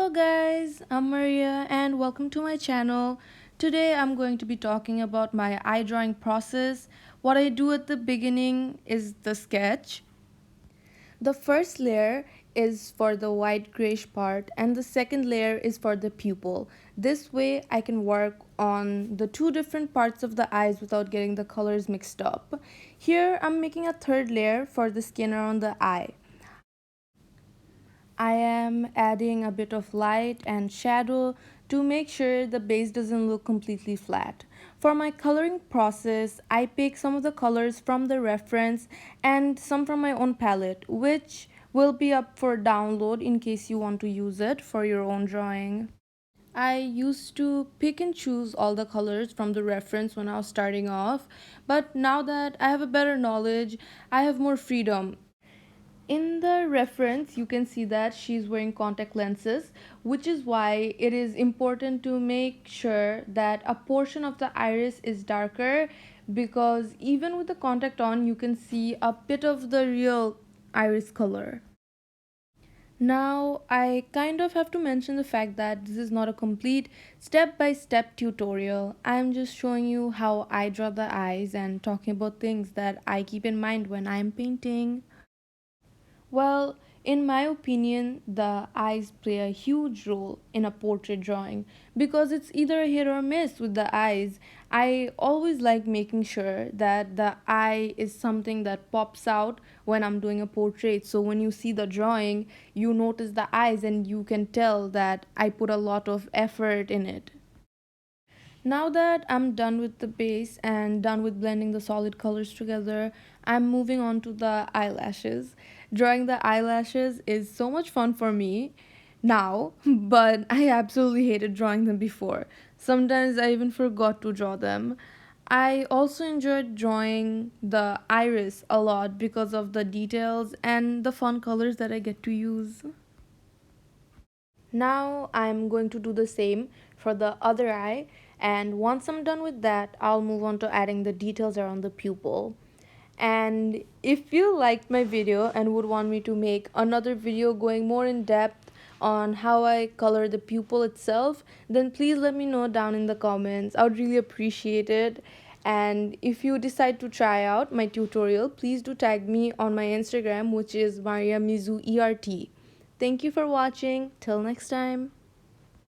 Hello guys, I'm Maria and welcome to my channel. Today I'm going to be talking about my eye drawing process. What I do at the beginning is the sketch. The first layer is for the white grayish part and the second layer is for the pupil. This way I can work on the two different parts of the eyes without getting the colors mixed up. Here I'm making a third layer for the skin around the eye. I am adding a bit of light and shadow to make sure the base doesn't look completely flat. For my coloring process, I pick some of the colors from the reference and some from my own palette, which will be up for download in case you want to use it for your own drawing. I used to pick and choose all the colors from the reference when I was starting off, but now that I have a better knowledge, I have more freedom. In the reference, you can see that she's wearing contact lenses, which is why it is important to make sure that a portion of the iris is darker, because even with the contact on, you can see a bit of the real iris color. Now, I kind of have to mention the fact that this is not a complete step-by-step tutorial. I'm just showing you how I draw the eyes and talking about things that I keep in mind when I'm painting. Well, in my opinion, the eyes play a huge role in a portrait drawing because it's either a hit or miss with the eyes. I always like making sure that the eye is something that pops out when I'm doing a portrait. So when you see the drawing, you notice the eyes and you can tell that I put a lot of effort in it. Now that I'm done with the base and done with blending the solid colors together, I'm moving on to the eyelashes. Drawing the eyelashes is so much fun for me now, but I absolutely hated drawing them before. Sometimes I even forgot to draw them. I also enjoyed drawing the iris a lot because of the details and the fun colors that I get to use. Now I'm going to do the same for the other eye, and once I'm done with that, I'll move on to adding the details around the pupil. And if you liked my video and would want me to make another video going more in depth on how I color the pupil itself, then please let me know down in the comments. I would really appreciate it. And if you decide to try out my tutorial, please do tag me on my Instagram, which is mariamizuert. Thank you for watching. Till next time.